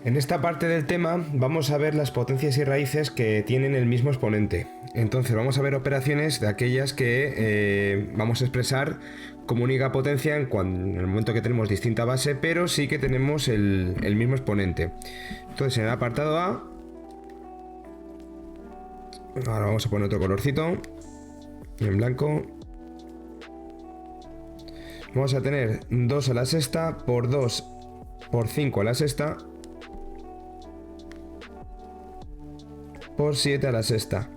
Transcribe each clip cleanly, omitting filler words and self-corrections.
En esta parte del tema vamos a ver las potencias y raíces que tienen el mismo exponente. Entonces vamos a ver operaciones de aquellas que vamos a expresar como única potencia en el momento que tenemos distinta base, pero sí que tenemos el mismo exponente. Entonces en el apartado A, ahora vamos a poner otro colorcito, en blanco. Vamos a tener 2 a la sexta por 2 por 5 a la sexta por 7 a la sexta.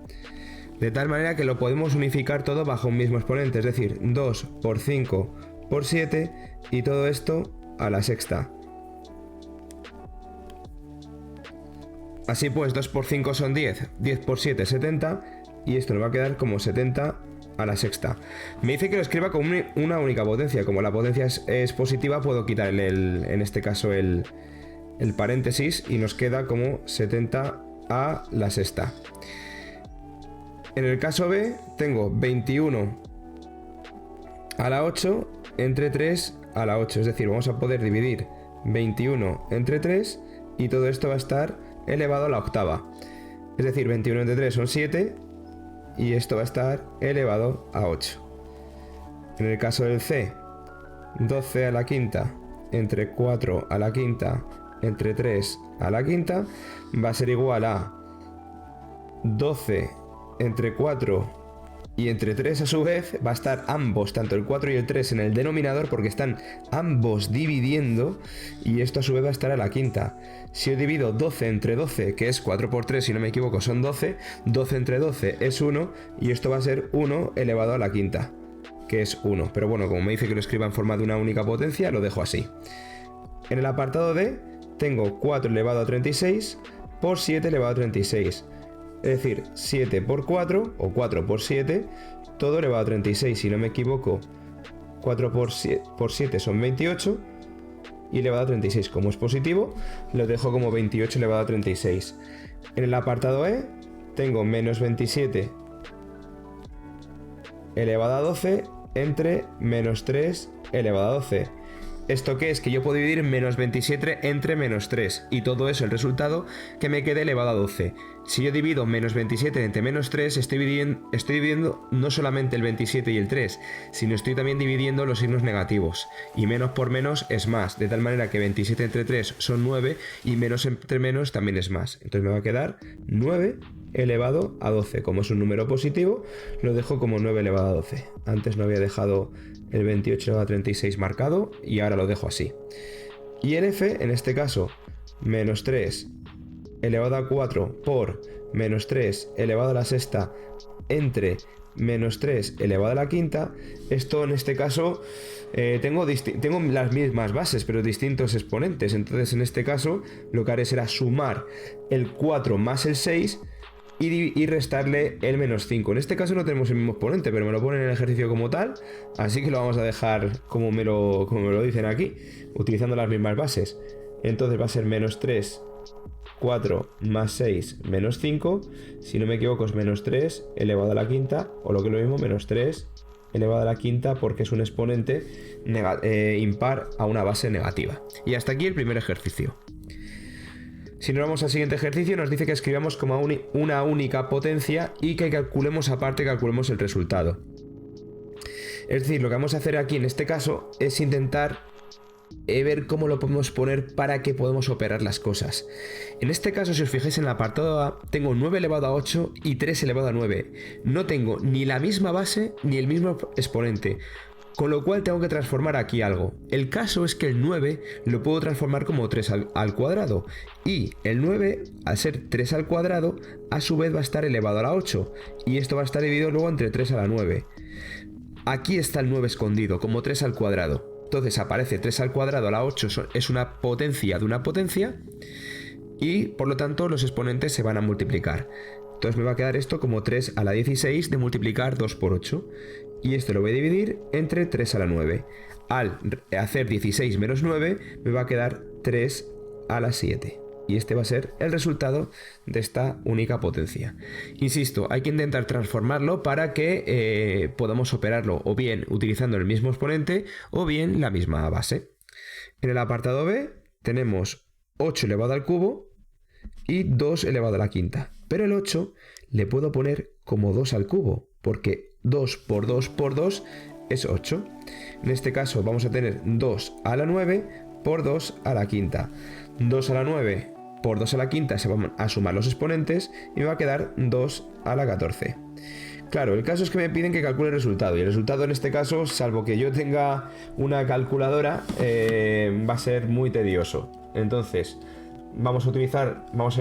De tal manera que lo podemos unificar todo bajo un mismo exponente, es decir, 2 por 5 por 7 y todo esto a la sexta. Así pues, 2 por 5 son 10, 10 por 7 70 y esto nos va a quedar como 70 a la sexta. Me dice que lo escriba como una única potencia. Como la potencia es positiva, puedo quitar en este caso el paréntesis y nos queda como 70 a la sexta. En el caso B tengo 21 a la 8 entre 3 a la 8, es decir, vamos a poder dividir 21 entre 3 y todo esto va a estar elevado a la octava. Es decir, 21 entre 3 son 7 y esto va a estar elevado a 8. En el caso del C, 12 a la quinta entre 4 a la quinta entre 3 a la quinta va a ser igual a 12 entre 4 y entre 3 a su vez va a estar ambos, tanto el 4 y el 3 en el denominador porque están ambos dividiendo y esto a su vez va a estar a la quinta. Si yo divido 12 entre 12, que es 4 por 3 si no me equivoco son 12, 12 entre 12 es 1 y esto va a ser 1 elevado a la quinta, que es 1. Pero bueno, como me dice que lo escriba en forma de una única potencia, lo dejo así. En el apartado D tengo 4 elevado a 36 por 7 elevado a 36. Es decir, 7 por 4 o 4 por 7, todo elevado a 36. Si no me equivoco, 4 por 7 son 28 y elevado a 36. Como es positivo, lo dejo como 28 elevado a 36. En el apartado E tengo menos 27 elevado a 12 entre menos 3 elevado a 12. ¿Esto qué es? Que yo puedo dividir menos 27 entre menos 3 y todo eso el resultado que me quede elevado a 12. Si yo divido menos 27 entre menos 3 estoy dividiendo no solamente el 27 y el 3, sino estoy también dividiendo los signos negativos. Y menos por menos es más, de tal manera que 27 entre 3 son 9 y menos entre menos también es más. Entonces me va a quedar 9 elevado a 12. Como es un número positivo, lo dejo como 9 elevado a 12. Antes no había dejado el 28 elevado a 36 marcado y ahora lo dejo así. Y el F, en este caso, menos 3 elevado a 4 por menos 3 elevado a la sexta entre menos 3 elevado a la quinta. Esto en este caso tengo las mismas bases pero distintos exponentes. Entonces en este caso lo que haré será sumar el 4 más el 6 y restarle el menos 5. En este caso no tenemos el mismo exponente, pero me lo ponen en el ejercicio como tal, así que lo vamos a dejar como me lo dicen aquí, utilizando las mismas bases. Entonces va a ser menos 3, 4 más 6 menos 5, si no me equivoco es menos 3 elevado a la quinta, o lo que es lo mismo, menos 3 elevado a la quinta porque es un exponente impar a una base negativa. Y hasta aquí el primer ejercicio. Si nos vamos al siguiente ejercicio, nos dice que escribamos como una única potencia y que calculemos el resultado. Es decir, lo que vamos a hacer aquí en este caso es intentar ver cómo lo podemos poner para que podamos operar las cosas. En este caso, si os fijáis en el apartado A, tengo 9 elevado a 8 y 3 elevado a 9. No tengo ni la misma base ni el mismo exponente, con lo cual tengo que transformar aquí algo. El caso es que el 9 lo puedo transformar como 3 al cuadrado. Y el 9, al ser 3 al cuadrado, a su vez va a estar elevado a la 8. Y esto va a estar dividido luego entre 3 a la 9. Aquí está el 9 escondido, como 3 al cuadrado. Entonces aparece 3 al cuadrado a la 8, es una potencia de una potencia. Y por lo tanto los exponentes se van a multiplicar. Entonces me va a quedar esto como 3 a la 16 de multiplicar 2 por 8. Y esto lo voy a dividir entre 3 a la 9. Al hacer 16 menos 9 me va a quedar 3 a la 7. Y este va a ser el resultado de esta única potencia. Insisto, hay que intentar transformarlo para que podamos operarlo o bien utilizando el mismo exponente o bien la misma base. En el apartado B tenemos 8 elevado al cubo y 2 elevado a la quinta. Pero el 8 le puedo poner como 2 al cubo, porque 2 por 2 por 2 es 8. En este caso vamos a tener 2 a la 9 por 2 a la quinta. 2 a la 9 por 2 a la quinta se van a sumar los exponentes y me va a quedar 2 a la 14. Claro, el caso es que me piden que calcule el resultado, y el resultado en este caso, salvo que yo tenga una calculadora, va a ser muy tedioso. Entonces vamos a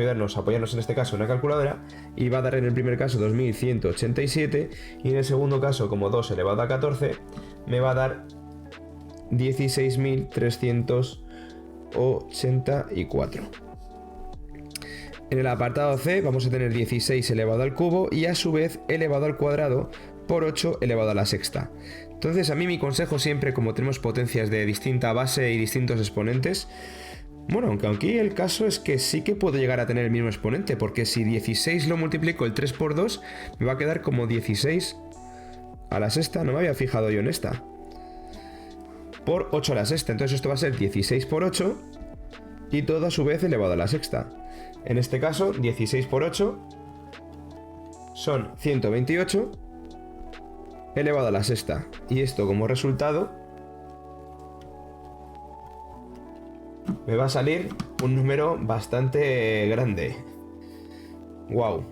ayudarnos a apoyarnos en este caso en una calculadora, y va a dar en el primer caso 2187, y en el segundo caso, como 2 elevado a 14, me va a dar 16.384. En el apartado C vamos a tener 16 elevado al cubo y a su vez elevado al cuadrado por 8 elevado a la sexta. Entonces a mí mi consejo siempre, como tenemos potencias de distinta base y distintos exponentes, bueno, aunque aquí el caso es que sí que puedo llegar a tener el mismo exponente, porque si 16 lo multiplico el 3 por 2, me va a quedar como 16 a la sexta, no me había fijado yo en esta, por 8 a la sexta. Entonces esto va a ser 16 por 8 y todo a su vez elevado a la sexta. En este caso, 16 por 8 son 128 elevado a la sexta. Y esto como resultado me va a salir un número bastante grande. ¡Wow!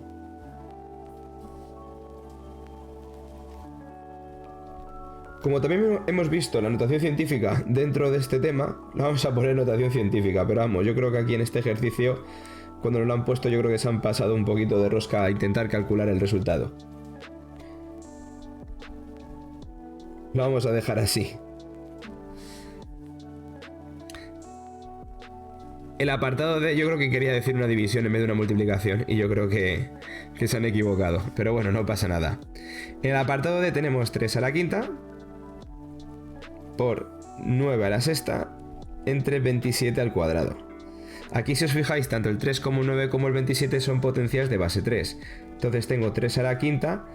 Como también hemos visto la notación científica dentro de este tema, la vamos a poner notación científica. Pero vamos, yo creo que aquí en este ejercicio, cuando nos lo han puesto, yo creo que se han pasado un poquito de rosca a intentar calcular el resultado. Lo vamos a dejar así. El apartado D, yo creo que quería decir una división en vez de una multiplicación, y yo creo que se han equivocado, pero bueno, no pasa nada. En el apartado D tenemos 3 a la quinta por 9 a la sexta entre 27 al cuadrado. Aquí, si os fijáis, tanto el 3 como el 9 como el 27 son potencias de base 3. Entonces tengo 3 a la quinta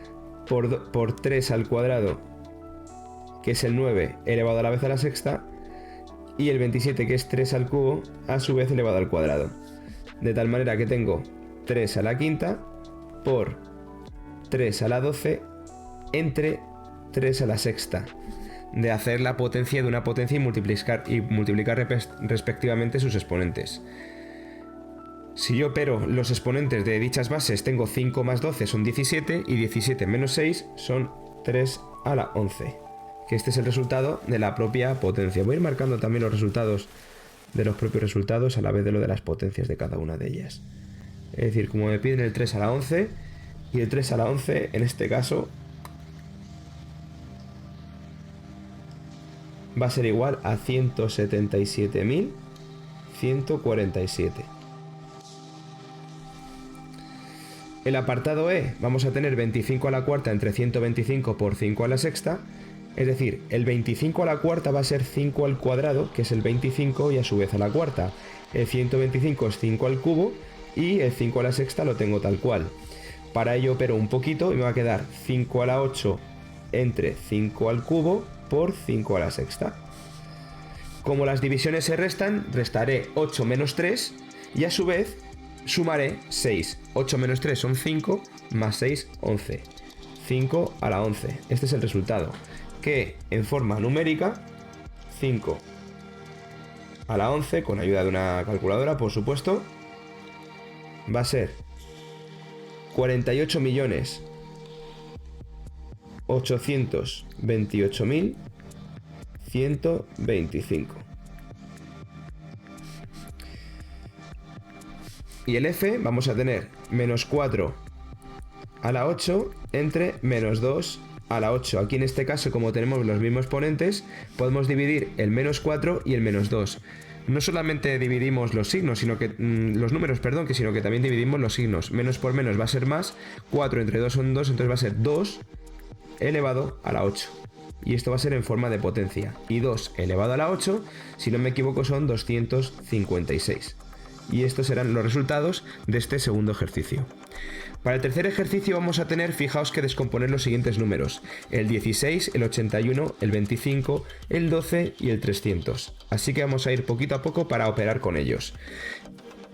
por 3 al cuadrado, que es el 9 elevado a la vez a la sexta, y el 27, que es 3 al cubo, a su vez elevado al cuadrado. De tal manera que tengo 3 a la quinta por 3 a la 12 entre 3 a la sexta. De hacer la potencia de una potencia y multiplicar respectivamente sus exponentes. Si yo opero los exponentes de dichas bases, tengo 5 más 12 son 17, y 17 menos 6 son 3 a la 11. Que este es el resultado de la propia potencia. Voy a ir marcando también los resultados de los propios resultados a la vez de lo de las potencias de cada una de ellas. Es decir, como me piden el 3 a la 11, y el 3 a la 11 en este caso va a ser igual a 177.147. El apartado E vamos a tener 25 a la cuarta entre 125 por 5 a la sexta. Es decir, el 25 a la cuarta va a ser 5 al cuadrado, que es el 25, y a su vez a la cuarta. El 125 es 5 al cubo, y el 5 a la sexta lo tengo tal cual. Para ello opero un poquito y me va a quedar 5 a la 8 entre 5 al cubo por 5 a la sexta. Como las divisiones se restan, restaré 8 menos 3 y a su vez sumaré 6. 8 menos 3 son 5, más 6, 11. 5 a la 11. Este es el resultado, que en forma numérica, 5 a la 11, con ayuda de una calculadora, por supuesto, va a ser 48.828.125. Y el F vamos a tener menos 4 a la 8 entre menos 2 a la 8. Aquí en este caso, como tenemos los mismos exponentes, podemos dividir el menos 4 y el menos 2. No solamente dividimos los signos, sino que los números, perdón, sino que también dividimos los signos. Menos por menos va a ser más, 4 entre 2 son 2, entonces va a ser 2 elevado a la 8. Y esto va a ser en forma de potencia. Y 2 elevado a la 8, si no me equivoco, son 256. y estos serán los resultados de este segundo ejercicio. Para el tercer ejercicio vamos a tener, fijaos, que descomponer los siguientes números: el 16, el 81, el 25, el 12 y el 300. Así que vamos a ir poquito a poco para operar con ellos,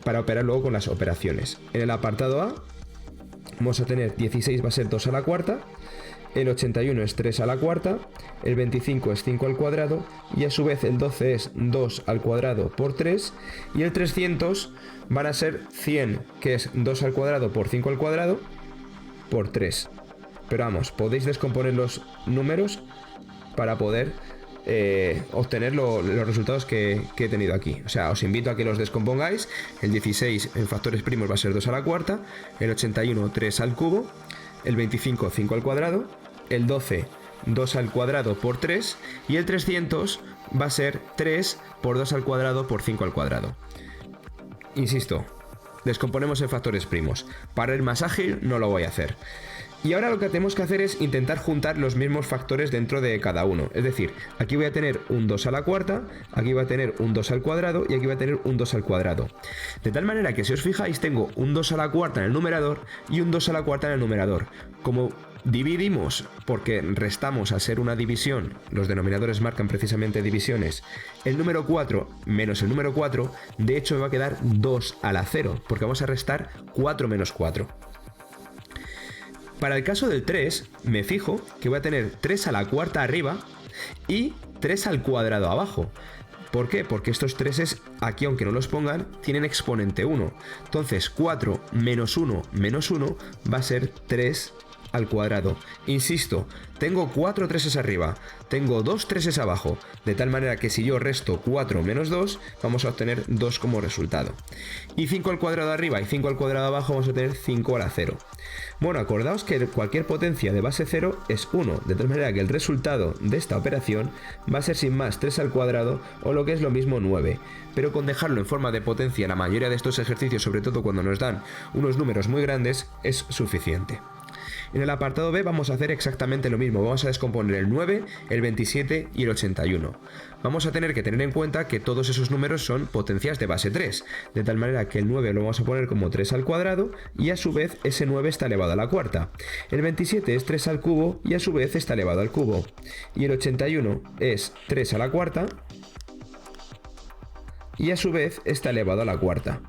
para operar luego con las operaciones. En el apartado A vamos a tener 16 va a ser 2 a la cuarta, el 81 es 3 a la cuarta, el 25 es 5 al cuadrado y a su vez el 12 es 2 al cuadrado por 3 y el 300 van a ser 100, que es 2 al cuadrado por 5 al cuadrado por 3. Pero vamos, podéis descomponer los números para poder obtener los resultados que he tenido aquí. O sea, os invito a que los descompongáis. El 16 en factores primos va a ser 2 a la cuarta, el 81 3 al cubo, el 25 5 al cuadrado, el 12 2 al cuadrado por 3 y el 300 va a ser 3 por 2 al cuadrado por 5 al cuadrado. Insisto, descomponemos en factores primos. Para ir más ágil no lo voy a hacer. Y ahora lo que tenemos que hacer es intentar juntar los mismos factores dentro de cada uno. Es decir, aquí voy a tener un 2 a la cuarta, aquí voy a tener un 2 al cuadrado y aquí voy a tener un 2 al cuadrado. De tal manera que si os fijáis tengo un 2 a la cuarta en el numerador y un 2 a la cuarta en el numerador. Como dividimos porque restamos al ser una división, los denominadores marcan precisamente divisiones, el número 4 menos el número 4, de hecho me va a quedar 2 a la 0, porque vamos a restar 4 menos 4. Para el caso del 3, me fijo que voy a tener 3 a la cuarta arriba y 3 al cuadrado abajo. ¿Por qué? Porque estos 3 aquí, aunque no los pongan, tienen exponente 1. Entonces 4 menos 1 menos 1 va a ser 3 al cuadrado. Insisto, tengo 4 treses arriba, tengo 2 treses abajo, de tal manera que si yo resto 4 menos 2, vamos a obtener 2 como resultado. Y 5 al cuadrado arriba y 5 al cuadrado abajo vamos a tener 5 a la 0. Bueno, acordaos que cualquier potencia de base 0 es 1, de tal manera que el resultado de esta operación va a ser sin más 3 al cuadrado o lo que es lo mismo 9. Pero con dejarlo en forma de potencia en la mayoría de estos ejercicios, sobre todo cuando nos dan unos números muy grandes, es suficiente. En el apartado B vamos a hacer exactamente lo mismo, vamos a descomponer el 9, el 27 y el 81. Vamos a tener que tener en cuenta que todos esos números son potencias de base 3, de tal manera que el 9 lo vamos a poner como 3 al cuadrado y a su vez ese 9 está elevado a la cuarta. El 27 es 3 al cubo y a su vez está elevado al cubo. Y el 81 es 3 a la cuarta y a su vez está elevado a la cuarta.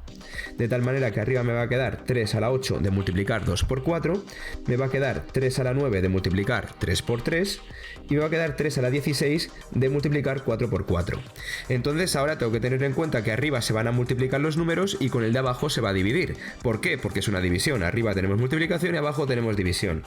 De tal manera que arriba me va a quedar 3 a la 8 de multiplicar 2 por 4, me va a quedar 3 a la 9 de multiplicar 3 por 3 y me va a quedar 3 a la 16 de multiplicar 4 por 4. Entonces ahora tengo que tener en cuenta que arriba se van a multiplicar los números y con el de abajo se va a dividir. ¿Por qué? Porque es una división, arriba tenemos multiplicación y abajo tenemos división.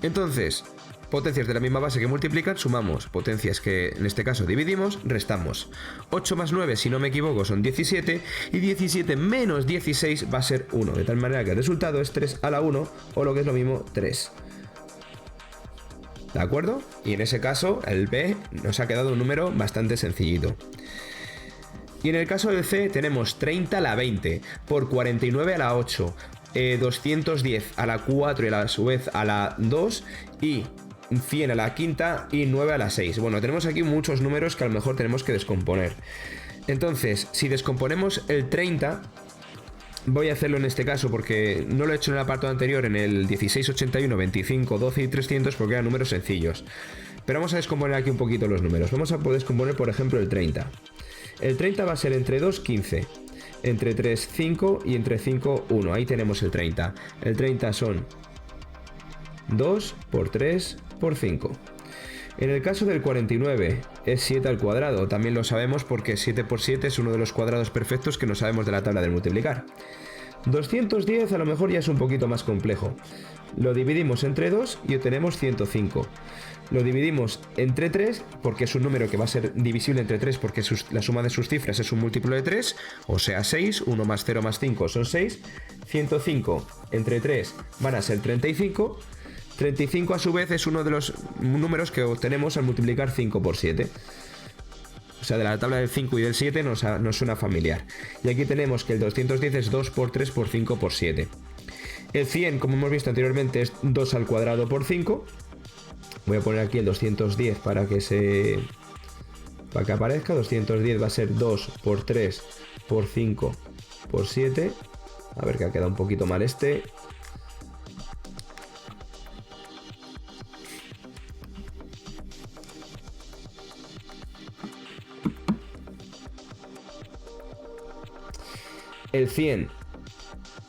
Entonces, potencias de la misma base que multiplican, sumamos. Potencias que en este caso dividimos, restamos. 8 más 9, si no me equivoco, son 17. Y 17 menos 16 va a ser 1. De tal manera que el resultado es 3 a la 1, o lo que es lo mismo, 3. ¿De acuerdo? Y en ese caso, el B nos ha quedado un número bastante sencillito. Y en el caso del C tenemos 30 a la 20 por 49 a la 8, 210 a la 4 y a su vez a la 2 y 100 a la quinta y 9 a la 6. Bueno, tenemos aquí muchos números que a lo mejor tenemos que descomponer. Entonces, si descomponemos el 30, voy a hacerlo en este caso porque no lo he hecho en el apartado anterior, en el 16, 81, 25, 12 y 300, porque eran números sencillos. Pero vamos a descomponer aquí un poquito los números. Vamos a poder descomponer, por ejemplo, el 30. El 30 va a ser entre 2, 15. Entre 3, 5 y entre 5, 1. Ahí tenemos el 30. El 30 son 2 por 3 por 5. En el caso del 49 es 7 al cuadrado, también lo sabemos porque 7 por 7 es uno de los cuadrados perfectos que no sabemos de la tabla del multiplicar. 210 a lo mejor ya es un poquito más complejo. Lo dividimos entre 2 y obtenemos 105. Lo dividimos entre 3 porque es un número que va a ser divisible entre 3 porque la suma de sus cifras es un múltiplo de 3, o sea 6, 1 más 0 más 5 son 6, 105 entre 3 van a ser 35, 35 a su vez es uno de los números que obtenemos al multiplicar 5 por 7. O sea, de la tabla del 5 y del 7 nos suena familiar. Y aquí tenemos que el 210 es 2 por 3 por 5 por 7. El 100, como hemos visto anteriormente, es 2 al cuadrado por 5. Voy a poner aquí el 210 para que aparezca. 210 va a ser 2 por 3 por 5 por 7. A ver, que ha quedado un poquito mal este. El 100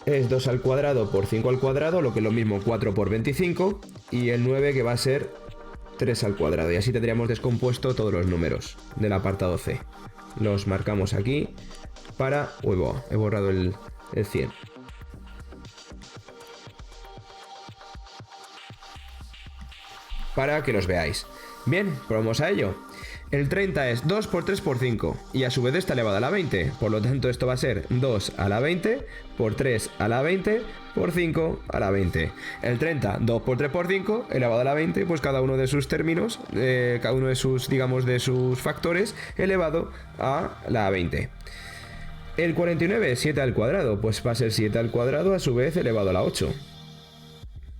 es 2 al cuadrado por 5 al cuadrado, lo que es lo mismo 4 por 25. Y el 9 que va a ser 3 al cuadrado. Y así tendríamos descompuesto todos los números del apartado C. Los marcamos aquí para... Uy, he borrado el 100. Para que los veáis. Bien, pues vamos a ello. El 30 es 2 por 3 por 5 y a su vez está elevado a la 20. Por lo tanto esto va a ser 2 a la 20 por 3 a la 20 por 5 a la 20. El 30, 2 por 3 por 5 elevado a la 20, pues cada uno de sus términos, cada uno de sus, digamos, de sus factores elevado a la 20. El 49 es 7 al cuadrado, pues va a ser 7 al cuadrado a su vez elevado a la 8.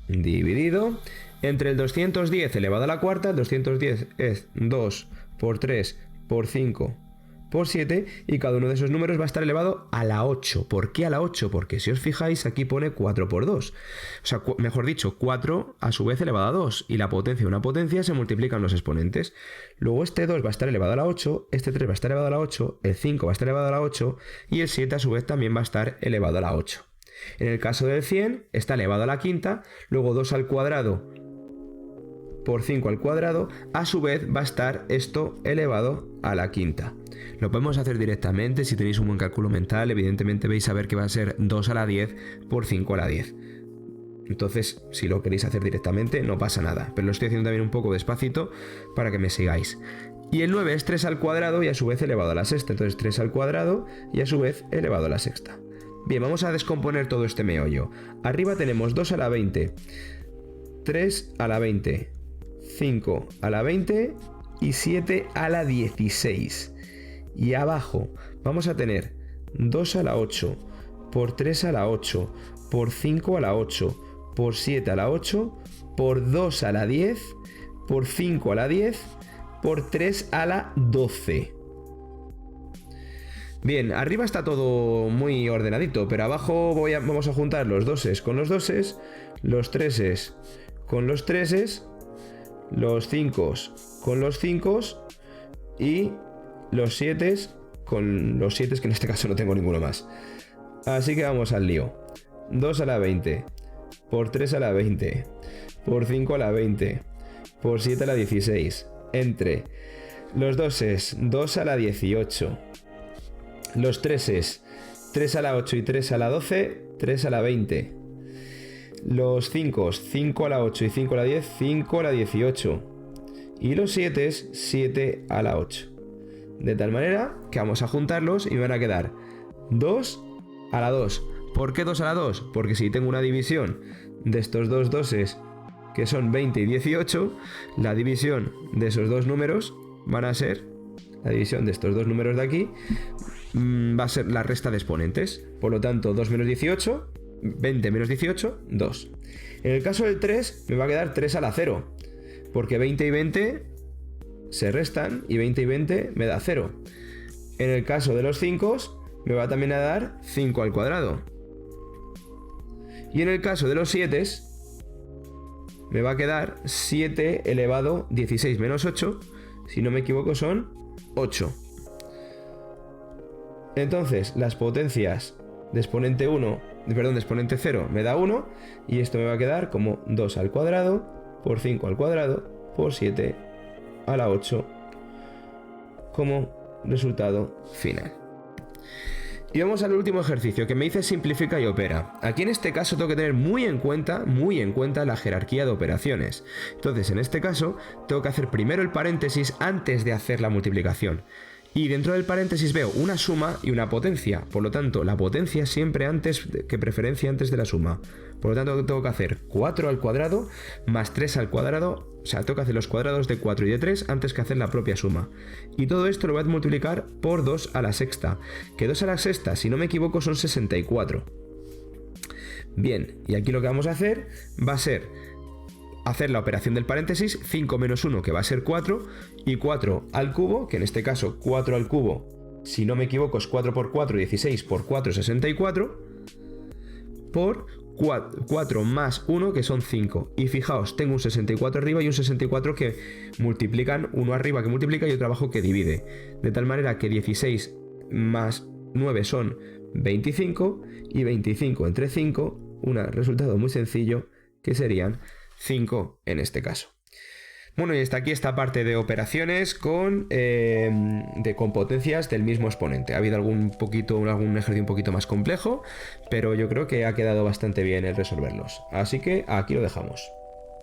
Dividido entre el 210 elevado a la cuarta. El 210 es 2 por 3 por 5 por 7 y cada uno de esos números va a estar elevado a la 8. ¿Por qué a la 8? Porque si os fijáis aquí pone 4 por 2. O sea, mejor dicho, 4 a su vez elevado a 2 y la potencia de una potencia se multiplican los exponentes. Luego este 2 va a estar elevado a la 8, este 3 va a estar elevado a la 8, el 5 va a estar elevado a la 8 y el 7 a su vez también va a estar elevado a la 8. En el caso del 100 está elevado a la quinta, luego 2 al cuadrado por 5 al cuadrado, a su vez va a estar esto elevado a la quinta. Lo podemos hacer directamente, si tenéis un buen cálculo mental, evidentemente vais a ver que va a ser 2 a la 10 por 5 a la 10. Entonces, si lo queréis hacer directamente, no pasa nada, pero lo estoy haciendo también un poco despacito para que me sigáis. Y el 9 es 3 al cuadrado y a su vez elevado a la sexta, entonces 3 al cuadrado y a su vez elevado a la sexta. Bien, vamos a descomponer todo este meollo. Arriba tenemos 2 a la 20, 3 a la 20, 5 a la 20 y 7 a la 16. Y abajo vamos a tener 2 a la 8 por 3 a la 8 por 5 a la 8 por 7 a la 8 por 2 a la 10 por 5 a la 10 por 3 a la 12. Bien, arriba está todo muy ordenadito, pero abajo vamos a juntar los doses con los doses, los treses con los treses, los 5 con los 5 y los 7 con los 7, que en este caso no tengo ninguno más. Así que vamos al lío. 2 a la 20 por 3 a la 20 por 5 a la 20 por 7 a la 16 entre los doses 2 a la 18, los treses 3 a la 8 y 3 a la 12, 3 a la 20, los 5, 5 a la 8 y 5 a la 10, 5 a la 18 y los 7, 7 a la 8. De tal manera que vamos a juntarlos y me van a quedar 2 a la 2. ¿Por qué 2 a la 2? Porque si tengo una división de estos dos doses que son 20 y 18, la división de esos dos números van a ser, la división de estos dos números de aquí va a ser la resta de exponentes. Por lo tanto, 2 menos 18, 20 menos 18, 2. En el caso del 3 me va a quedar 3 a la 0, porque 20 y 20 se restan y 20 y 20 me da 0. En el caso de los 5 me va también a dar 5 al cuadrado. Y en el caso de los 7 me va a quedar 7 elevado 16 menos 8, si no me equivoco son 8. Entonces las potencias de exponente 1, perdón, de exponente 0 me da 1 y esto me va a quedar como 2 al cuadrado por 5 al cuadrado por 7 a la 8 como resultado final. Y vamos al último ejercicio que me dice simplifica y opera. Aquí en este caso tengo que tener muy en cuenta la jerarquía de operaciones. Entonces en este caso tengo que hacer primero el paréntesis antes de hacer la multiplicación. Y dentro del paréntesis veo una suma y una potencia. Por lo tanto, la potencia siempre antes que preferencia antes de la suma. Por lo tanto, tengo que hacer 4 al cuadrado más 3 al cuadrado. O sea, tengo que hacer los cuadrados de 4 y de 3 antes que hacer la propia suma. Y todo esto lo voy a multiplicar por 2 a la sexta. Que 2 a la sexta, si no me equivoco, son 64. Bien, y aquí lo que vamos a hacer va a ser hacer la operación del paréntesis, 5 menos 1 que va a ser 4 y 4 al cubo, que en este caso 4 al cubo si no me equivoco, es 4 por 4, 16 por 4, 64, por 4 más 1, que son 5. Y fijaos, tengo un 64 arriba y un 64 que multiplican, uno arriba que multiplica y otro abajo que divide. De tal manera que 16 más 9 son 25 y 25 entre 5, un resultado muy sencillo que serían 5 en este caso. Bueno, y está aquí esta parte de operaciones con potencias del mismo exponente. Ha habido algún ejercicio un poquito más complejo, pero yo creo que ha quedado bastante bien el resolverlos. Así que aquí lo dejamos.